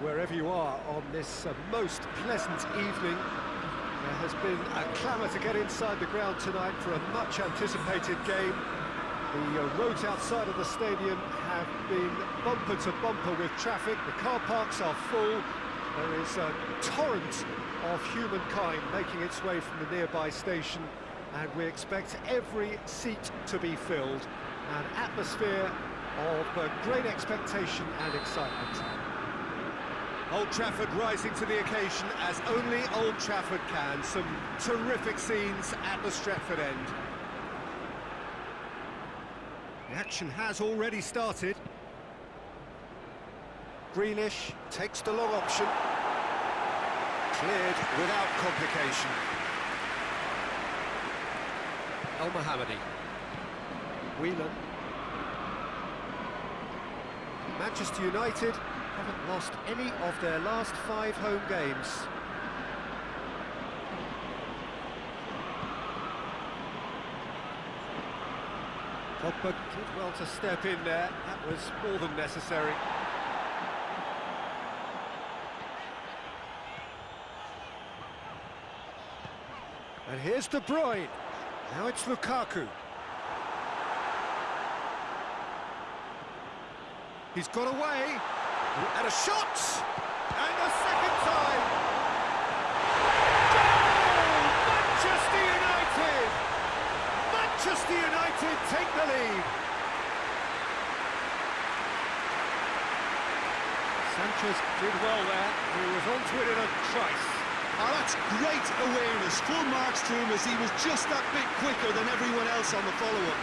Wherever you are on this most pleasant evening, there has been a clamour to get inside the ground tonight for a much-anticipated game. The roads outside of the stadium have been bumper to bumper with traffic. The car parks are full. There is a torrent of humankind making its way from the nearby station, and we expect every seat to be filled. An atmosphere of great expectation and excitement. Old Trafford rising to the occasion as only Old Trafford can. Some terrific scenes at the Stretford end. The action has already started. Grealish takes the long option. Cleared without complication. El Mohammadi. Whelan. Manchester United haven't lost any of their last 5 home games. Pogba did well to step in there. That was more than necessary. And here's De Bruyne. Now it's Lukaku. He's got away. And a shot! And a second time! Goal! Manchester United! Manchester United take the lead. Sanchez did well there. He was onto it in a trice. Oh, that's great awareness. Full marks to him as he was just that bit quicker than everyone else on the follow-up.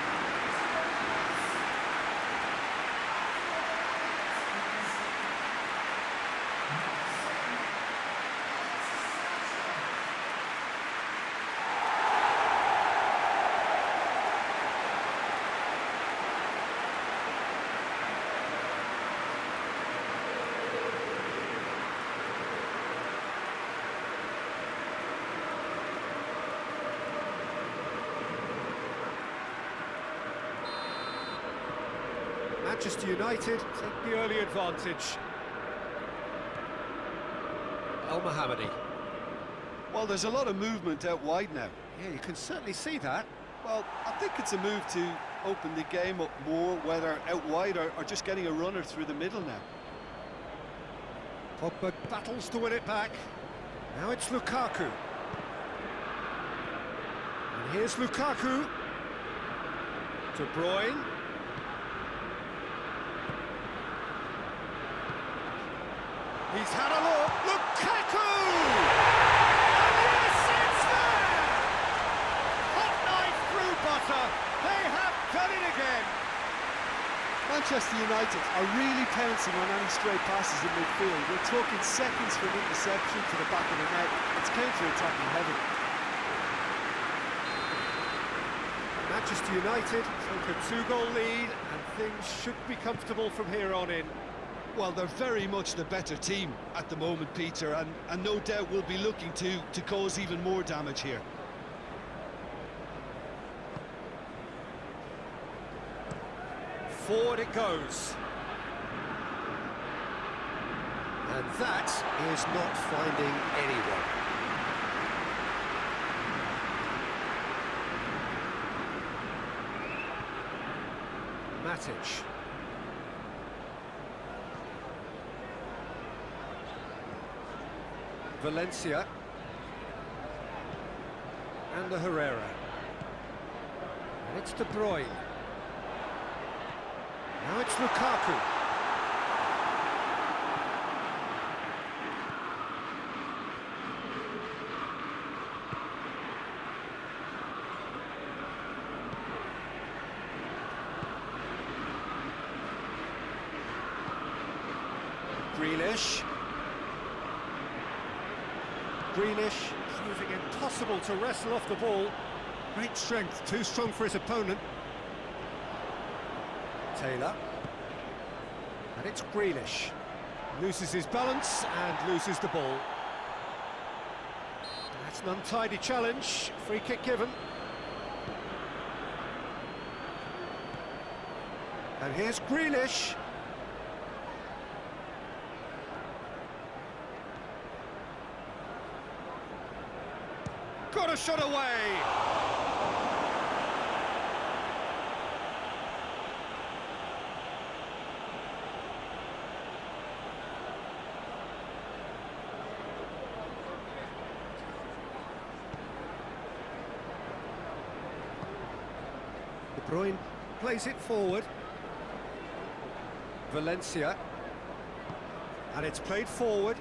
Manchester United take the early advantage. El Mohammadi. Well, there's a lot of movement out wide now. Yeah, you can certainly see that. Well, I think it's a move to open the game up more, whether out wide or just getting a runner through the middle now. Pogba battles to win it back. Now it's Lukaku. And here's Lukaku. De Bruyne. He's had a look. Lukaku! And yes, it's there! Hot knife through butter. They have done it again. Manchester United are really pouncing on any stray passes in midfield. We're talking seconds from interception to the back of the net. It's counter-attacking heavy. Manchester United took a 2-goal lead, and things should be comfortable from here on in. Well, they're very much the better team at the moment, Peter, and no doubt will be looking to cause even more damage here. Forward it goes. And that is not finding anyone. Matic. Valencia. And the Herrera. And it's De Bruyne. Now it's Lukaku. Grealish. Grealish proving impossible to wrestle off the ball. Great strength, too strong for his opponent. Taylor. And it's Grealish. Loses his balance and loses the ball. That's an untidy challenge. Free kick given. And here's Grealish. Got a shot away! De Bruyne plays it forward. Valencia. And it's played forward.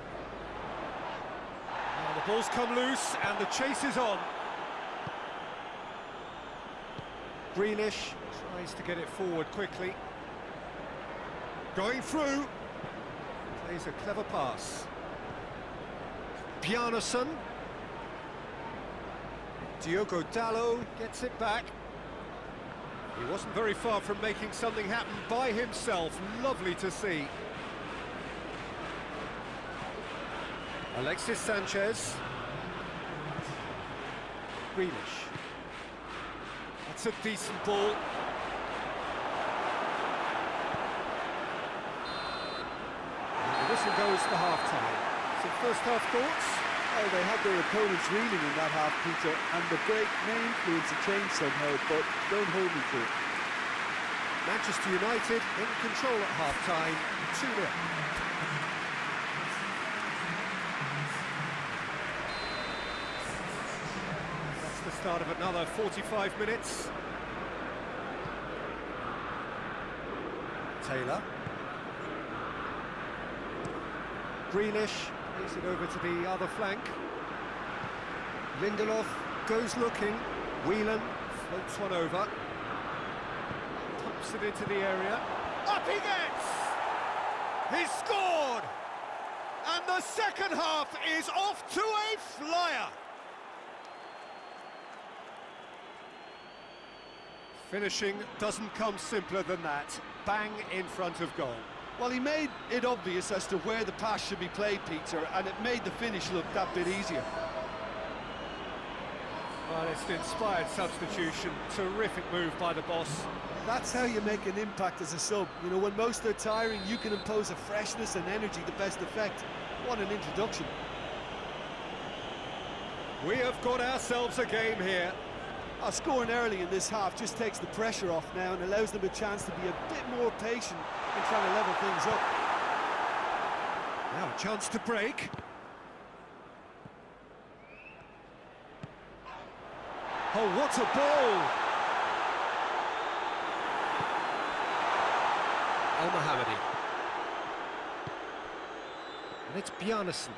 Now the ball's come loose and the chase is on. Grealish tries to get it forward quickly. Going through. Plays a clever pass. Bjarnason. Diogo Dalot gets it back. He wasn't very far from making something happen by himself. Lovely to see. Alexis Sanchez. Grealish. That's a decent ball. And the whistle goes for half-time. Some first-half thoughts? Oh, they had their opponents reeling in that half, Peter, and the break may influence a change somehow, but don't hold me to it. Manchester United in control at half-time, 2-0. That's the start of another 45 minutes. Taylor. Grealish plays it over to the other flank. Lindelof goes looking. Whelan floats one over. Pumps it into the area. Up he gets! He's scored! And the second half is off to a flyer! Finishing doesn't come simpler than that. Bang in front of goal. Well, he made it obvious as to where the pass should be played, Peter, and it made the finish look that bit easier. Well, it's an inspired substitution. Terrific move by the boss. That's how you make an impact as a sub. You know, when most are tiring, you can impose a freshness and energy to best effect. What an introduction. We have got ourselves a game here. Scoring early in this half just takes the pressure off now and allows them a chance to be a bit more patient in trying to level things up. Now a chance to break. Oh, what a ball! El Mohammadi. And it's Bjarnason.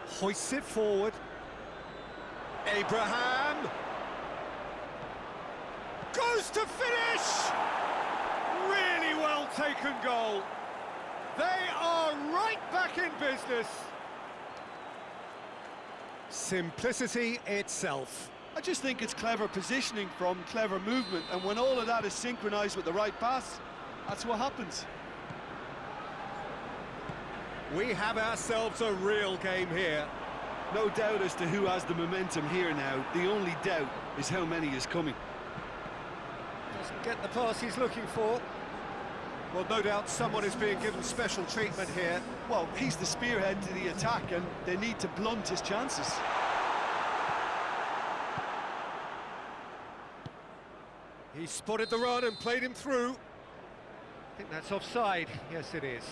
Hoists it forward. Abraham! Goes to finish! Really well taken goal. They are right back in business. Simplicity itself. I just think it's clever positioning from clever movement, and when all of that is synchronised with the right pass, that's what happens. We have ourselves a real game here. No doubt as to who has the momentum here now. The only doubt is how many is coming. Doesn't get the pass he's looking for. Well, no doubt someone is being given special treatment here. Well, he's the spearhead to the attack, and they need to blunt his chances. He spotted the run and played him through. I think that's offside. Yes, it is.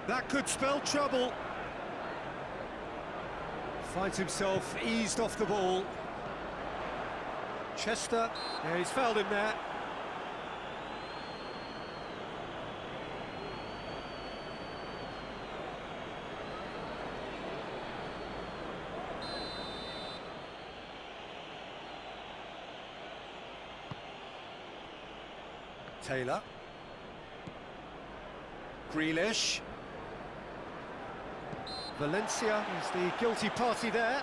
That could spell trouble. Finds himself eased off the ball. Chester, yeah, he's fouled him there. Taylor. Grealish. Valencia is the guilty party there.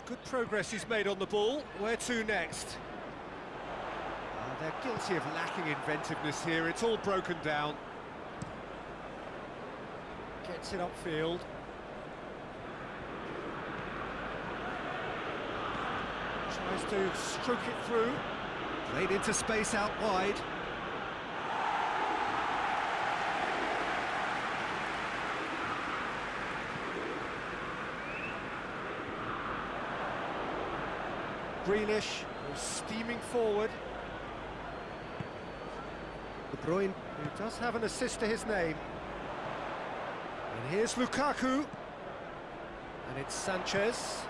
Good progress he's made on the ball. Where to next? They're guilty of lacking inventiveness here. It's all broken down. Gets it upfield. Tries to stroke it through. Played into space out wide. Grealish was steaming forward. De Bruyne, who does have an assist to his name. And here's Lukaku. And it's Sanchez.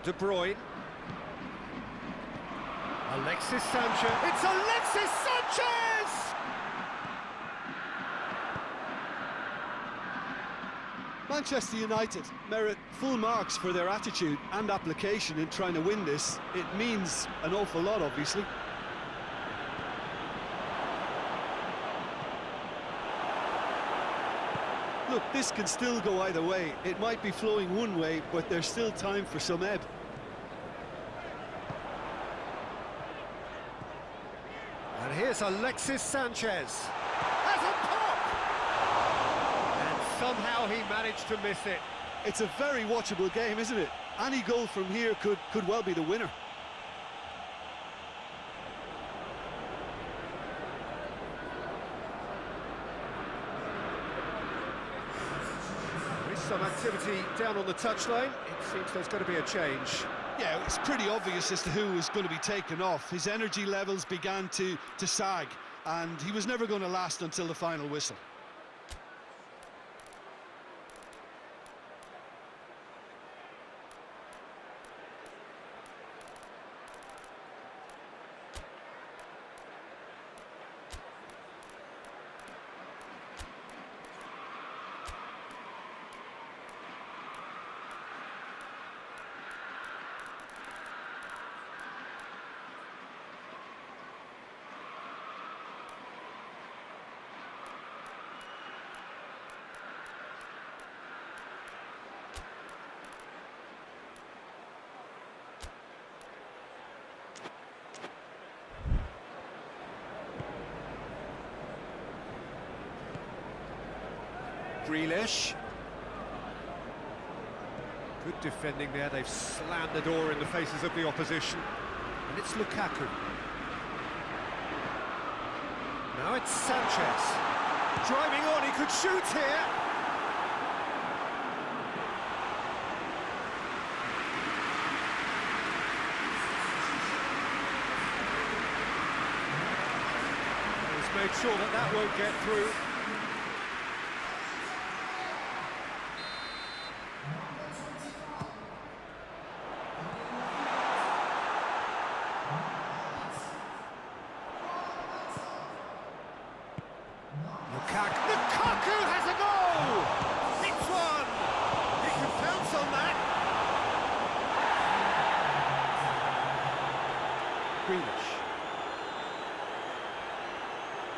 De Bruyne. Alexis Sanchez. It's Alexis Sanchez! Manchester United merit full marks for their attitude and application in trying to win this. It means an awful lot, obviously. Look, this can still go either way. It might be flowing one way, but there's still time for some ebb. And here's Alexis Sanchez. Has a pop! And somehow he managed to miss it. It's a very watchable game, isn't it? Any goal from here could well be the winner. Some activity down on the touchline. It seems there's going to be a change. Yeah, it's pretty obvious as to who was going to be taken off. His energy levels began to sag, and he was never going to last until the final whistle. Grealish. Good defending there. They've slammed the door in the faces of the opposition. And it's Lukaku. Now it's Sanchez. Driving on, he could shoot here. He's made sure that that won't get through. Lukaku has a goal! It's one! He can pounce on that! Grealish.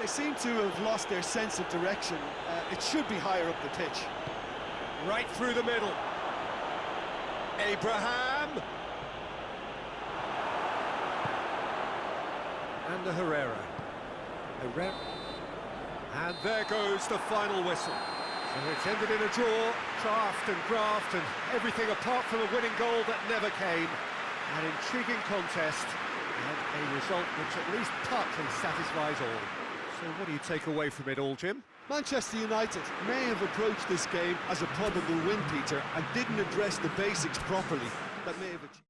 They seem to have lost their sense of direction. It should be higher up the pitch. Right through the middle. Abraham! And the Herrera. And there goes the final whistle. So it's ended in a draw, draft and graft and everything apart from a winning goal that never came. An intriguing contest and a result which at least partly satisfies all. So what do you take away from it all, Jim? Manchester United may have approached this game as a probable win, Peter, and didn't address the basics properly. That may have achieved.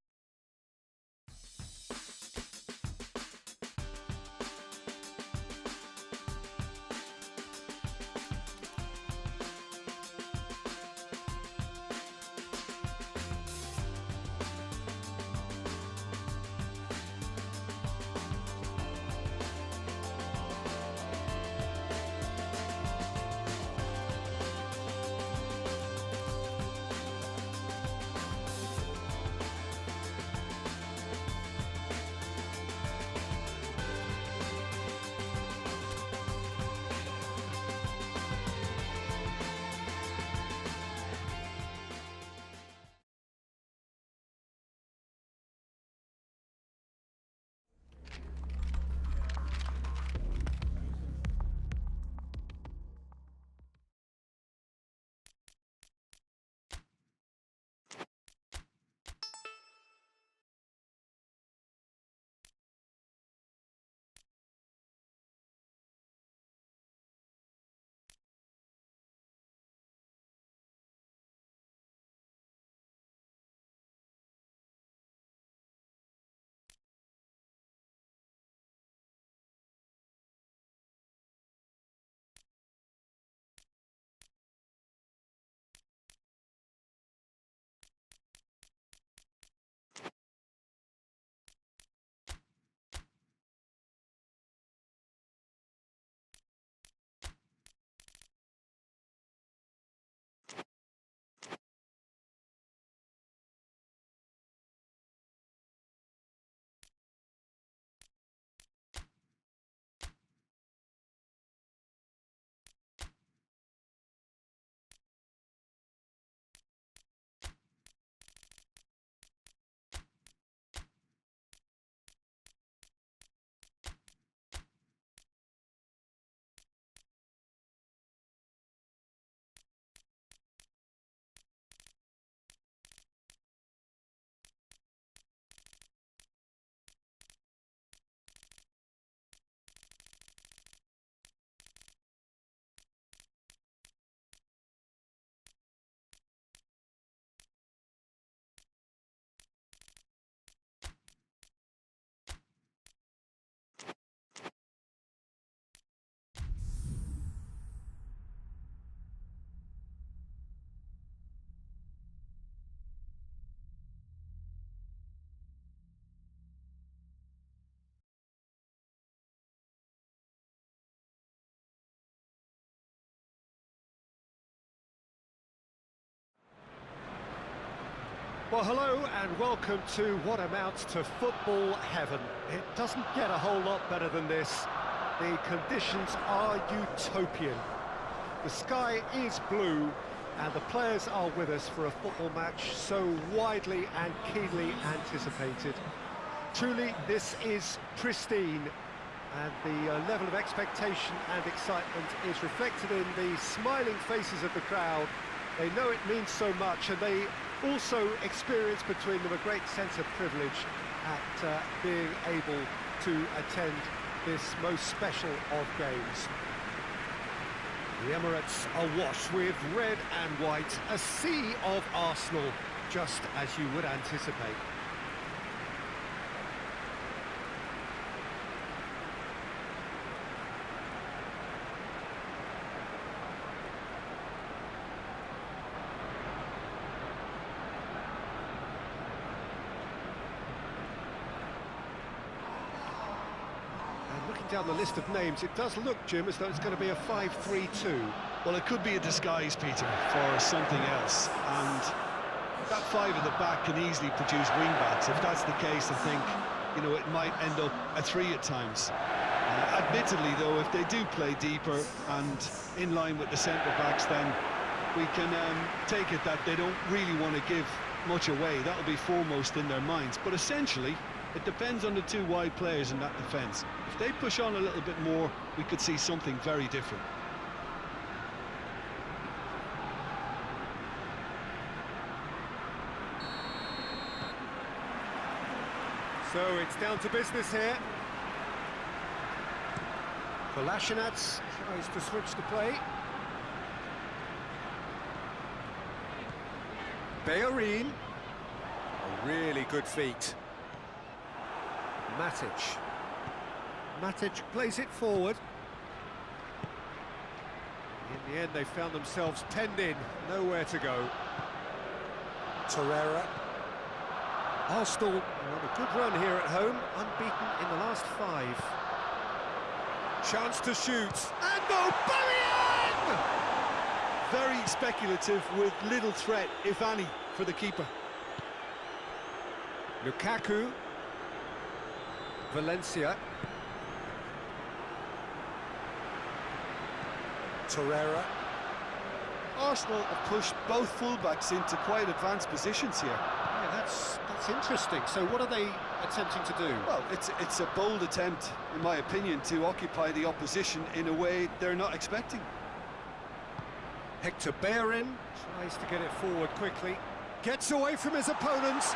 Well, hello and welcome to what amounts to football heaven. It doesn't get a whole lot better than this. The conditions are utopian. The sky is blue and the players are with us for a football match so widely and keenly anticipated. Truly, this is pristine, and the level of expectation and excitement is reflected in the smiling faces of the crowd. They know it means so much, and they also experience between them a great sense of privilege at being able to attend this most special of games. The Emirates are washed with red and white, a sea of Arsenal, just as you would anticipate. Down the list of names, it does look, Jim, as though it's going to be a 5-3-2. Well, it could be a disguise, Peter, for something else, and that five at the back can easily produce wing-backs. If that's the case, I think, you know, it might end up a three at times. Admittedly, though, if they do play deeper and in line with the centre-backs, then we can take it that they don't really want to give much away. That'll be foremost in their minds. But essentially, it depends on the two wide players in that defence. If they push on a little bit more, we could see something very different. So it's down to business here. Kolasinac tries to switch the play. Bellerin. A really good feat. Matic plays it forward. In the end, they found themselves penned in, nowhere to go. Torreira. Arsenal are on a good run here at home, unbeaten in the last 5. Chance to shoot, and Aubameyang! Very speculative with little threat, if any, for the keeper. Lukaku. Valencia. Torreira. Arsenal have pushed both fullbacks into quite advanced positions here. Yeah, that's interesting. So what are they attempting to do? Well, it's a bold attempt, in my opinion, to occupy the opposition in a way they're not expecting. Hector Bellerin tries to get it forward quickly. Gets away from his opponents.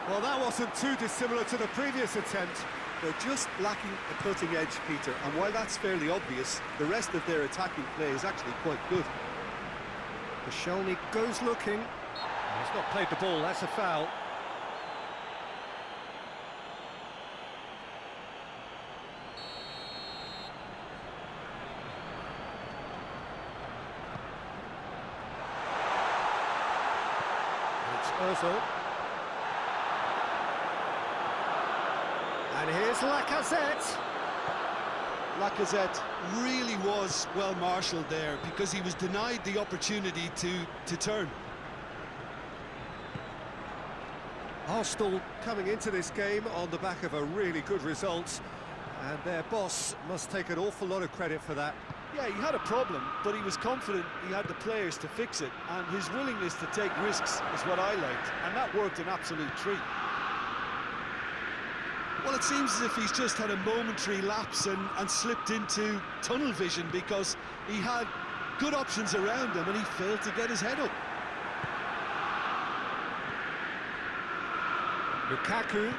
Well, that wasn't too dissimilar to the previous attempt. They're just lacking a cutting edge, Peter, and while that's fairly obvious, the rest of their attacking play is actually quite good. Koscielny goes looking. He's not played the ball, that's a foul. It's Ozil. And here's Lacazette. Lacazette really was well marshalled there because he was denied the opportunity to turn. Arsenal coming into this game on the back of a really good result, and their boss must take an awful lot of credit for that. Yeah, he had a problem, but he was confident he had the players to fix it, and his willingness to take risks is what I liked, and that worked an absolute treat. Well, it seems as if he's just had a momentary lapse and slipped into tunnel vision because he had good options around him and he failed to get his head up. Lukaku.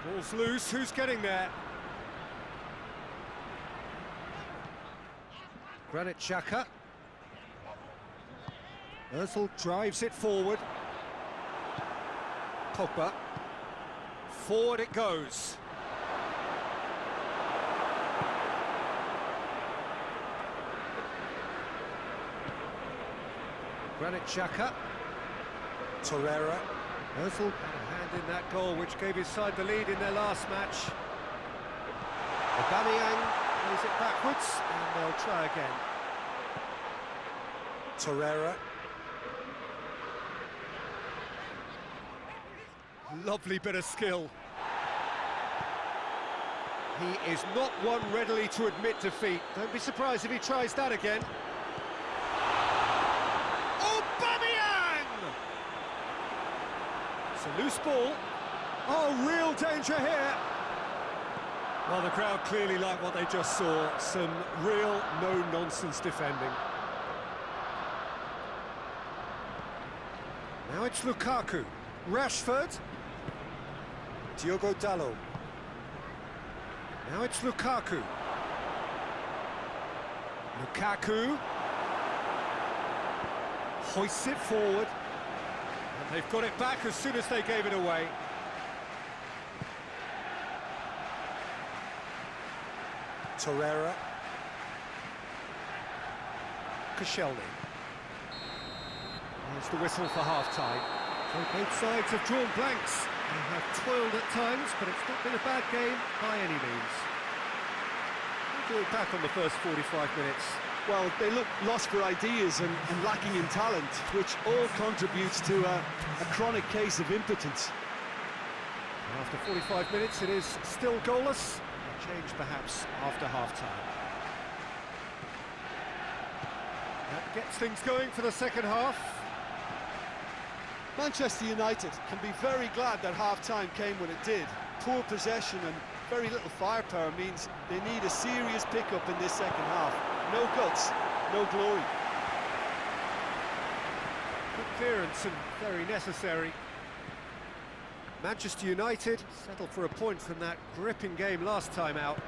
Ball's loose, who's getting there? Granit Xhaka. Ozil drives it forward. Pogba. Forward it goes. Granit Xhaka. Torreira. Ozil had a hand in that goal which gave his side the lead in their last match. Aubameyang plays it backwards and they'll try again. Torreira. Lovely bit of skill. He is not one readily to admit defeat. Don't be surprised if he tries that again. Aubameyang! It's a loose ball. Oh, real danger here. Well, the crowd clearly like what they just saw. Some real no-nonsense defending. Now it's Lukaku. Rashford. Diogo Dalot. Now it's Lukaku. Lukaku. Hoists it forward. And they've got it back as soon as they gave it away. Torreira. Koscielny. There's the whistle for half-time. So both sides have drawn blanks. They have toiled at times, but it's not been a bad game by any means. We'll do it back on the first 45 minutes. Well, they look lost for ideas and lacking in talent, which all contributes to a chronic case of impotence. After 45 minutes, it is still goalless. A change perhaps after half-time. That gets things going for the second half. Manchester United can be very glad that half-time came when it did. Poor possession and very little firepower means they need a serious pickup in this second half. No guts, no glory. Good clearance and very necessary. Manchester United settled for a point from that gripping game last time out.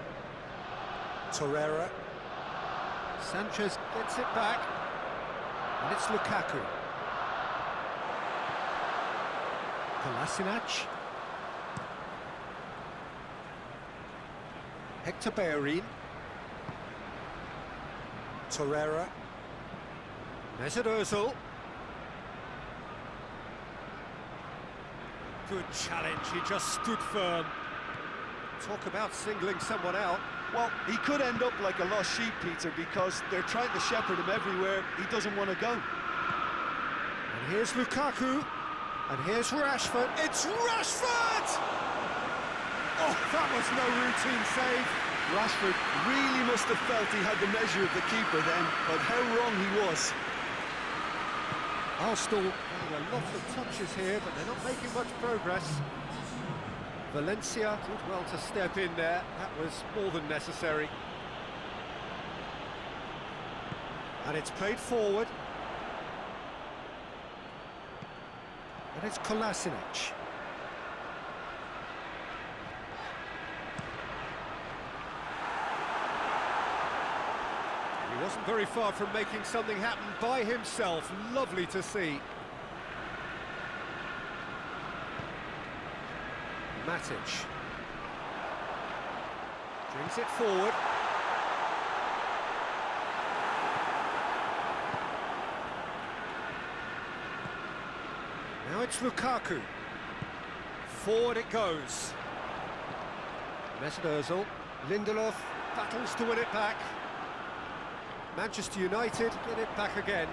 Torreira. Sanchez gets it back. And it's Lukaku. Kolasinac. Hector Bellerin. Torreira. Mesut Ozil. Good challenge, he just stood firm. Talk about singling someone out. Well, he could end up like a lost sheep, Peter, because they're trying to shepherd him everywhere he doesn't want to go. And here's Lukaku. And here's Rashford. It's Rashford! Oh, that was no routine save. Rashford really must have felt he had the measure of the keeper then, but how wrong he was. Arsenal having a lot of touches here, but they're not making much progress. Valencia did well to step in there. That was more than necessary. And it's played forward. And it's Kolasinac. He wasn't very far from making something happen by himself. Lovely to see. Matic. Brings it forward. Now it's Lukaku. Forward it goes. Mesut Ozil. Lindelof battles to win it back. Manchester United get it back again.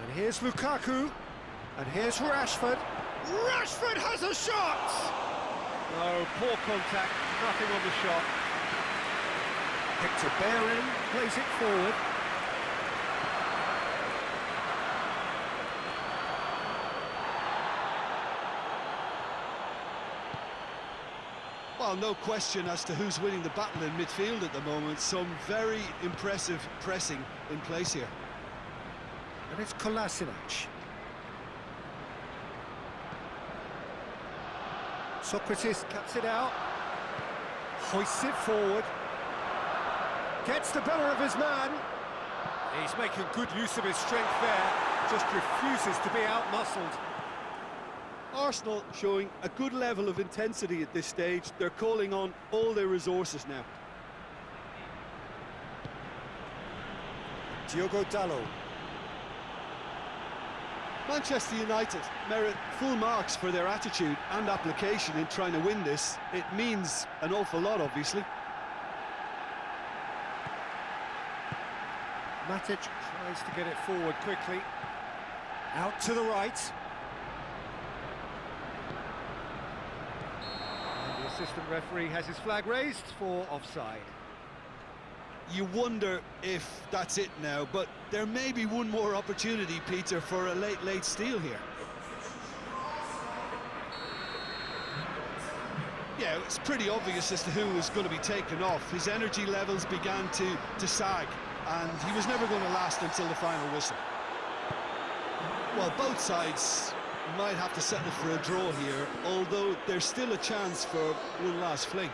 And here's Lukaku. And here's Rashford. Rashford has a shot! No, poor contact, nothing on the shot. Hector Bellerin plays it forward. Well, no question as to who's winning the battle in midfield at the moment. Some very impressive pressing in place here. And it's Kolasinac. Socrates cuts it out. Hoists it forward. Gets the better of his man. He's making good use of his strength there. Just refuses to be out-muscled. Arsenal showing a good level of intensity at this stage. They're calling on all their resources now. Diogo Dalot. Manchester United merit full marks for their attitude and application in trying to win this. It means an awful lot, obviously. Matic tries to get it forward quickly. Out to the right. And the assistant referee has his flag raised for offside. You wonder if that's it now, but there may be one more opportunity, Peter, for a late steal here. Yeah, it's pretty obvious as to who was going to be taken off. His energy levels began to sag, and he was never going to last until the final whistle. Well, both sides might have to settle for a draw here, although there's still a chance for one last fling.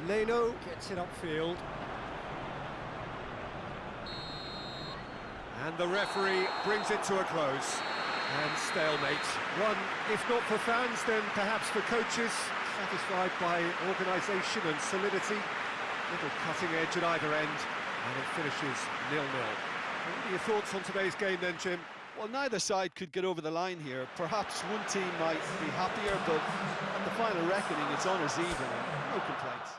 Leno gets it upfield. And the referee brings it to a close. And stalemate. One, if not for fans, then perhaps for coaches, satisfied by organisation and solidity. Little cutting edge at either end, and it finishes 0-0. What are your thoughts on today's game then, Jim? Well, neither side could get over the line here. Perhaps one team might be happier, but at the final reckoning, it's honours even, and no complaints.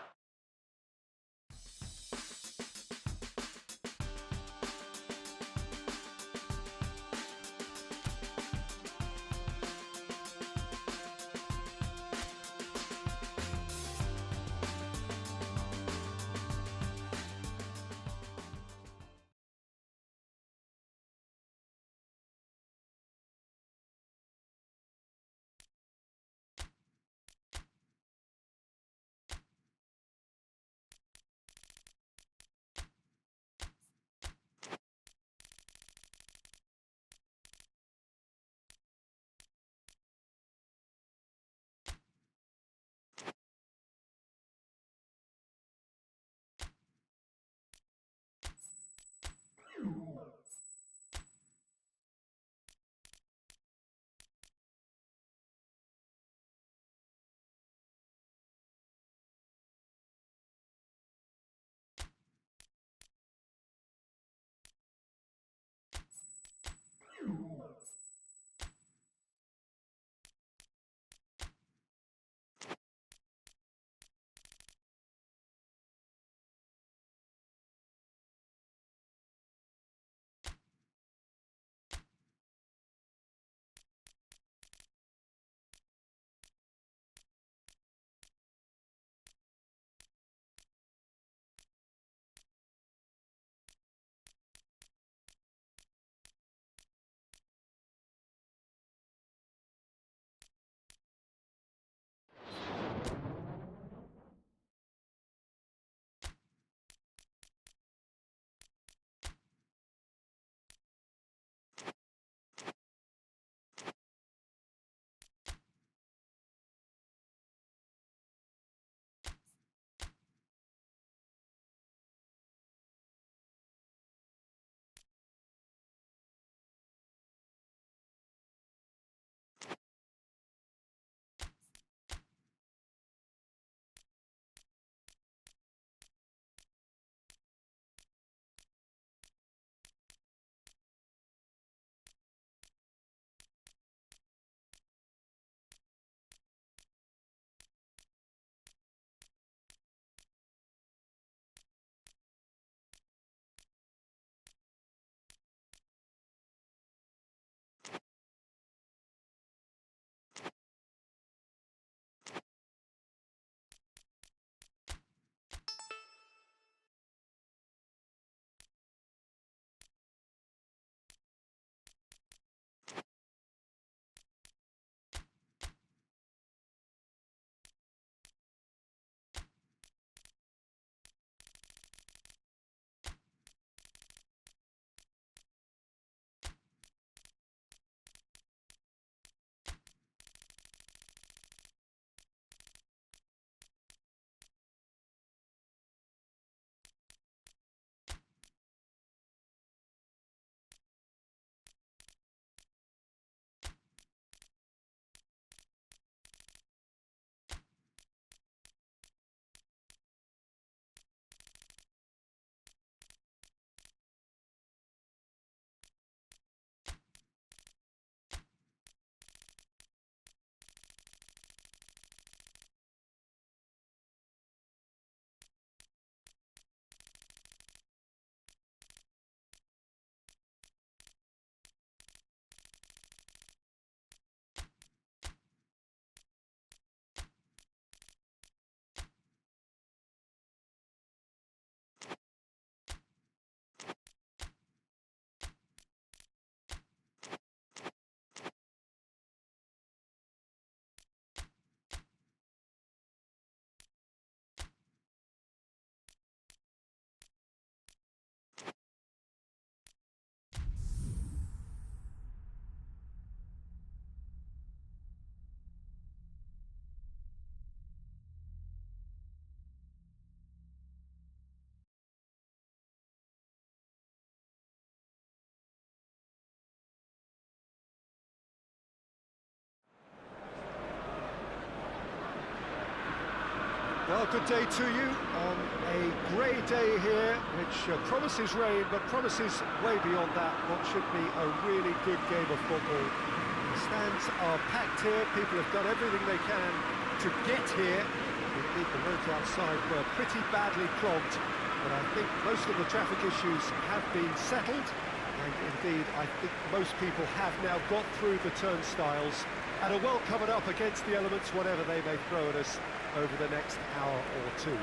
Well, good day to you on a grey day here, which promises rain, but promises way beyond that what should be a really good game of football. The stands are packed here, people have done everything they can to get here. Indeed, the roads outside were pretty badly clogged, but I think most of the traffic issues have been settled, and indeed, I think most people have now got through the turnstiles and are well covered up against the elements, whatever they may throw at us over the next hour or two.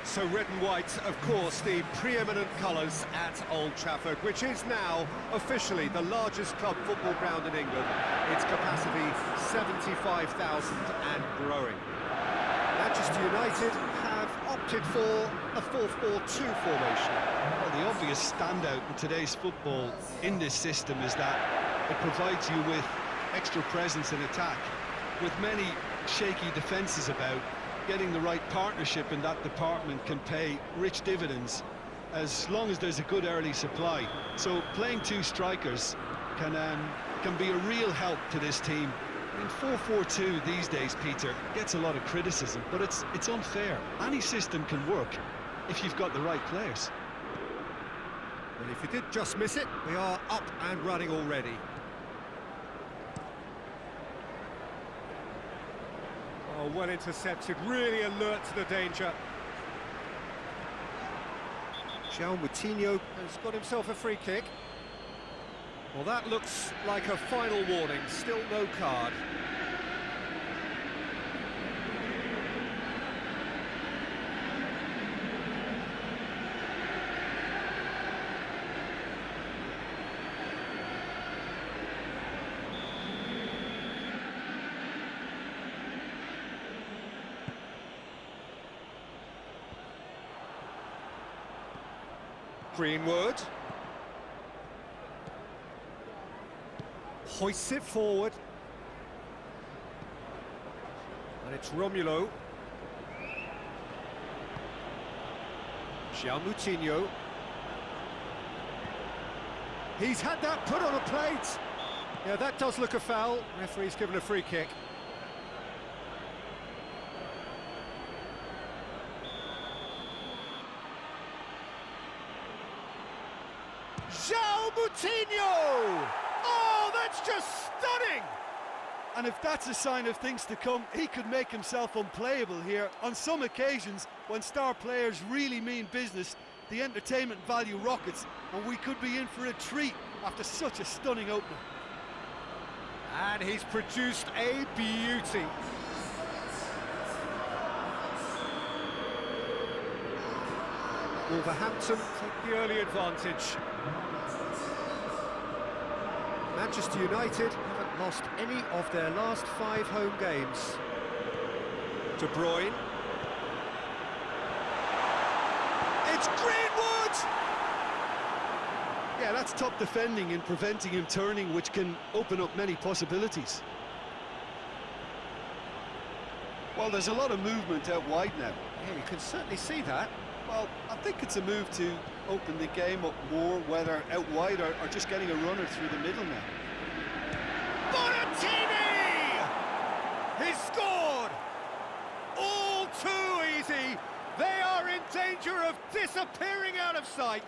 So red and white, of course, the preeminent colours at Old Trafford, which is now officially the largest club football ground in England. Its capacity 75,000 and growing. Manchester United have opted for a 4-4-2 formation. Well, the obvious standout in today's football in this system is that it provides you with extra presence in attack. With many shaky defences about, getting the right partnership in that department can pay rich dividends as long as there's a good early supply. So playing two strikers can be a real help to this team. I mean, 4-4-2 these days, Peter, gets a lot of criticism, but it's unfair. Any system can work if you've got the right players. Well, if you did just miss it, we are up and running already. Oh, well intercepted, really alert to the danger. Moutinho Has got himself a free kick. Well, that looks like a final warning, still no card. Greenwood hoists it forward, and it's Romulo. Moutinho. He's had that put on a plate. Yeah, that does look a foul. Referee's given a free kick. Moutinho! Oh, that's just stunning! And if that's a sign of things to come, he could make himself unplayable here. On some occasions, when star players really mean business, the entertainment value rockets, and we could be in for a treat after such a stunning opening. And he's produced a beauty. Wolverhampton take the early advantage. Manchester United haven't lost any of their last 5 home games. De Bruyne. It's Greenwood! Yeah, that's top defending and preventing him turning, which can open up many possibilities. Well, there's a lot of movement out wide now. Yeah, you can certainly see that. Well, I think it's a move to open the game up more, whether out wide or just getting a runner through the middle now. Bonatini! He's scored! All too easy. They are in danger of disappearing out of sight.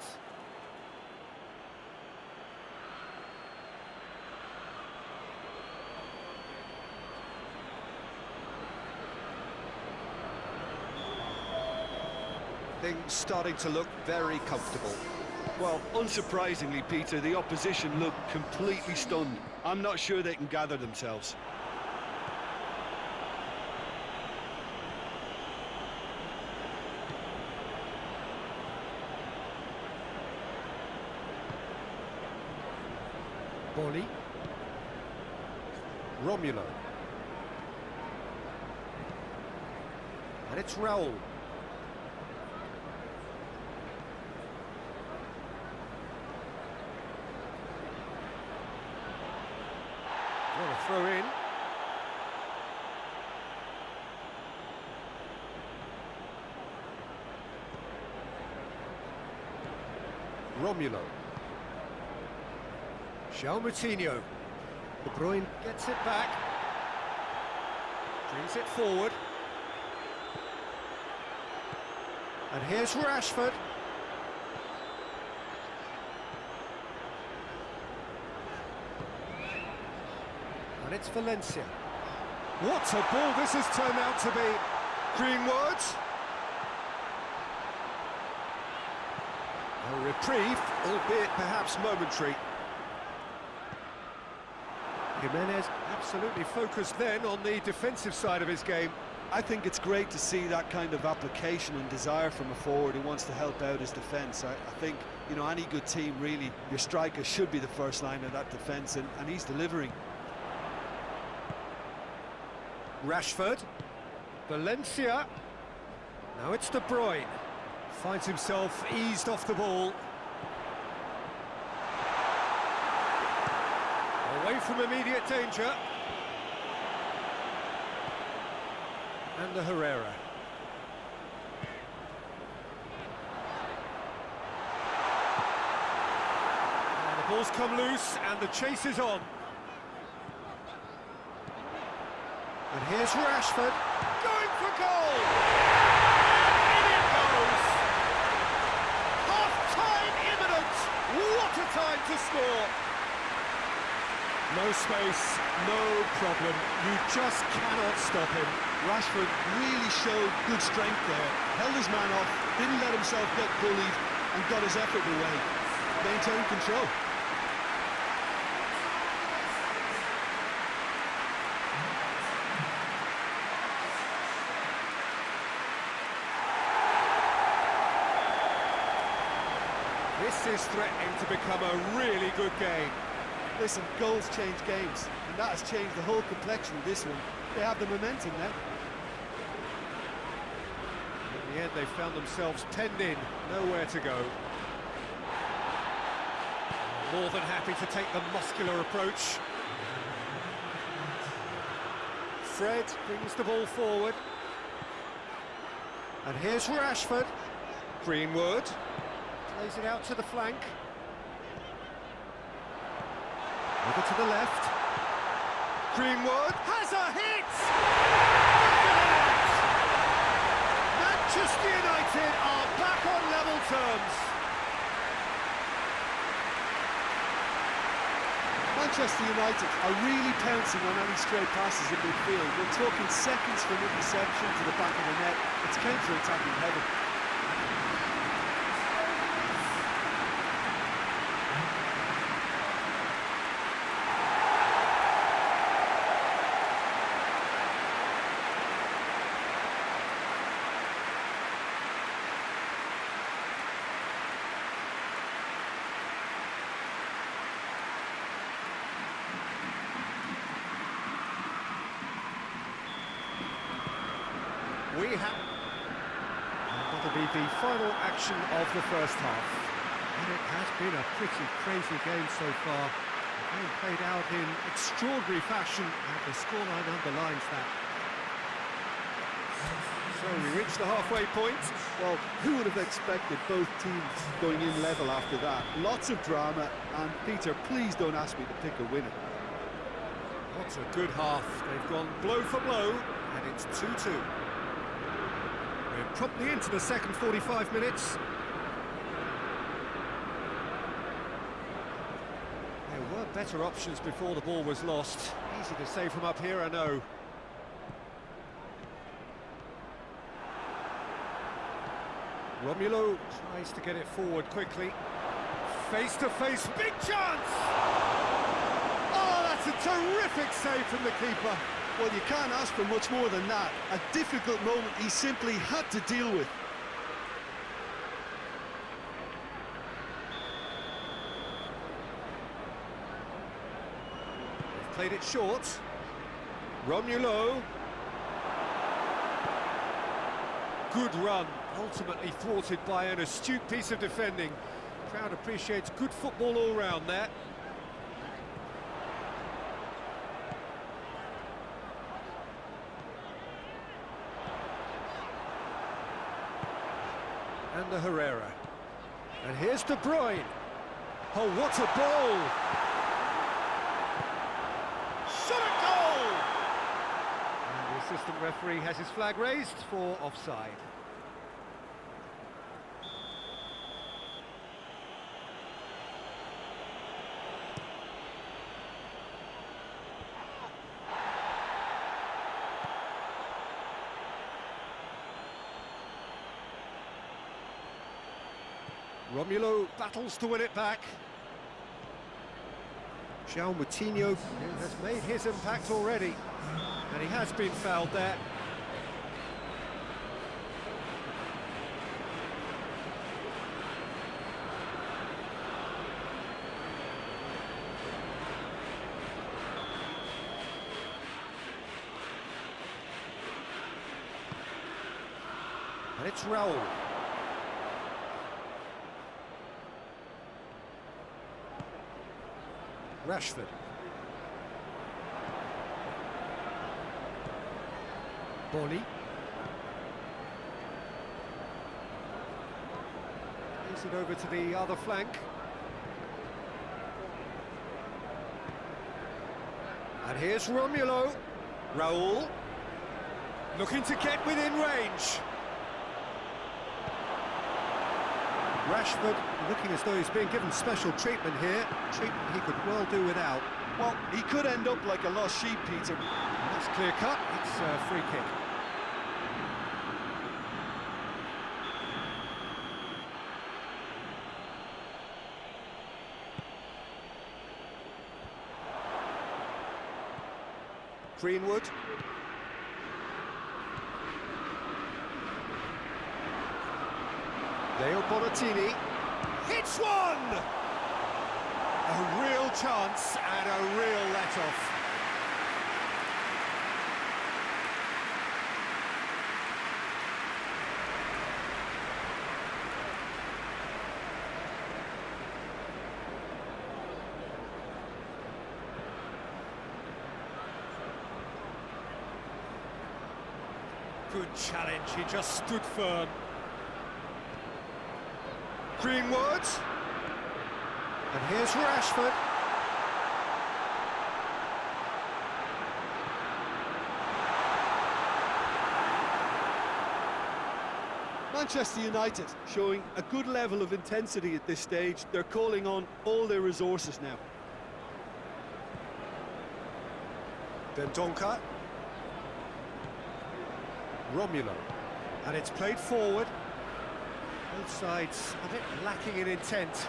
Things starting to look very comfortable. Well, unsurprisingly, Peter, the opposition look completely stunned. I'm not sure they can gather themselves. Bolly. Romulo. And it's Raul. What a throw in. Romulo. Moutinho. De Bruyne gets it back. Brings it forward. And here's Rashford. And it's Valencia. What a ball this has turned out to be. Greenwood. A reprieve, albeit perhaps momentary. Jimenez absolutely focused then on the defensive side of his game. I think it's great to see that kind of application and desire from a forward who wants to help out his defence. I think, you know, any good team, really, your striker should be the first line of that defence, and he's delivering. Rashford. Valencia. Now it's De Bruyne. Finds himself eased off the ball. Away from immediate danger. And the Herrera. And the ball's come loose and the chase is on. And here's Rashford, going for goal! In it goes! Half-time imminent! What a time to score! No space, no problem. You just cannot stop him. Rashford really showed good strength there, held his man off, didn't let himself get bullied, and got his effort away. Maintained control. This is threatening to become a really good game. Listen, goals change games, and that has changed the whole complexion of this one. They have the momentum now. In the end, they found themselves penned in, nowhere to go. More than happy to take the muscular approach. Fred brings the ball forward. And here's Rashford. Greenwood plays it out to the flank. Over to the left. Greenwood has a hit! Manchester United are back on level terms. Manchester United are really pouncing on any stray passes in midfield. We're talking seconds from interception to the back of the net. It's counter-attacking heaven. That'll be the final action of the first half. And it has been a pretty crazy game so far. The game played out in extraordinary fashion, and the scoreline underlines that. So we reach the halfway point. Well, who would have expected both teams going in level after that? Lots of drama, and Peter, please don't ask me to pick a winner. What a good half. They've gone blow for blow, and it's 2-2. We're promptly into the second 45 minutes. There were better options before the ball was lost. Easy to say from up here, I know. Romulo tries to get it forward quickly. Face to face, big chance! Oh, that's a terrific save from the keeper. Well, you can't ask for much more than that. A difficult moment he simply had to deal with. They've played it short. Romulo. Good run, ultimately thwarted by an astute piece of defending. Crowd appreciates good football all round there. And the Herrera. And here's De Bruyne. Oh, what a ball! Shot a goal! And the assistant referee has his flag raised for offside. Romulo battles to win it back. João Moutinho has made his impact already, and he has been fouled there. And it's Raul. Rashford. Boli. Gives it over to the other flank. And here's Romulo. Raul. Looking to get within range. Rashford looking as though he's being given special treatment here, treatment he could well do without. Well, he could end up like a lost sheep, Peter. That's clear cut, it's a free kick. Greenwood. Leo Bonatini hits one! A real chance and a real let-off. Good challenge, he just stood firm. Greenwood, and here's Rashford. Manchester United showing a good level of intensity at this stage. They're calling on all their resources now. Dendoncker. Romulo, and it's played forward. Both sides a bit lacking in intent.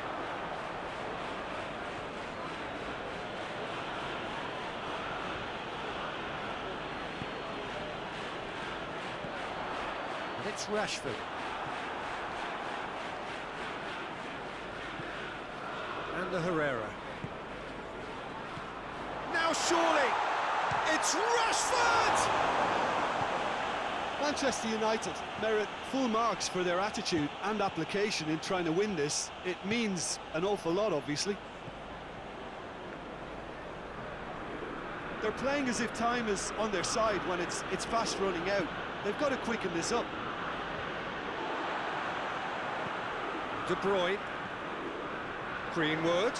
And it's Rashford. And the Herrera. Now surely, it's Rashford! Manchester United merit full marks for their attitude and application in trying to win this. It means an awful lot, obviously. They're playing as if time is on their side when it's fast running out. They've got to quicken this up. De Bruyne. Greenwood.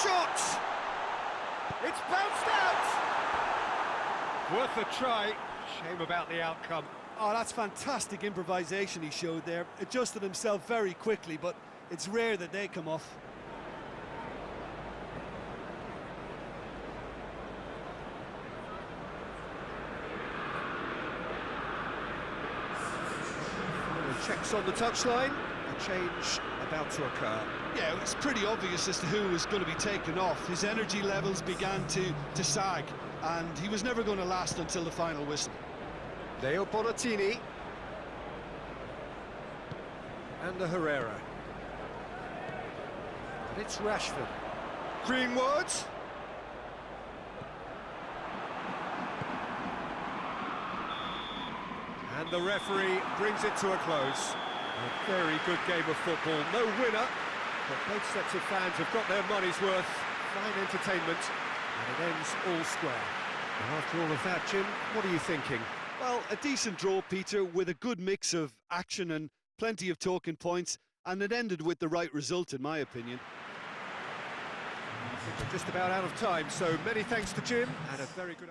Shot! It's bounced out! Worth a try. Shame about the outcome. Oh, that's fantastic improvisation he showed there. Adjusted himself very quickly, but it's rare that they come off. Checks on the touchline. A change about to occur. Yeah, it was pretty obvious as to who was going to be taken off. His energy levels began to sag, and he was never going to last until the final whistle. Leo Bonatini. And the Herrera. And it's Rashford. Greenwood. And the referee brings it to a close. A very good game of football. No winner, but both sets of fans have got their money's worth. Fine entertainment, and it ends all square. And after all of that, Jim, what are you thinking? Well, a decent draw, Peter, with a good mix of action and plenty of talking points, and it ended with the right result, in my opinion. We're just about out of time, so many thanks to Jim, and a very good...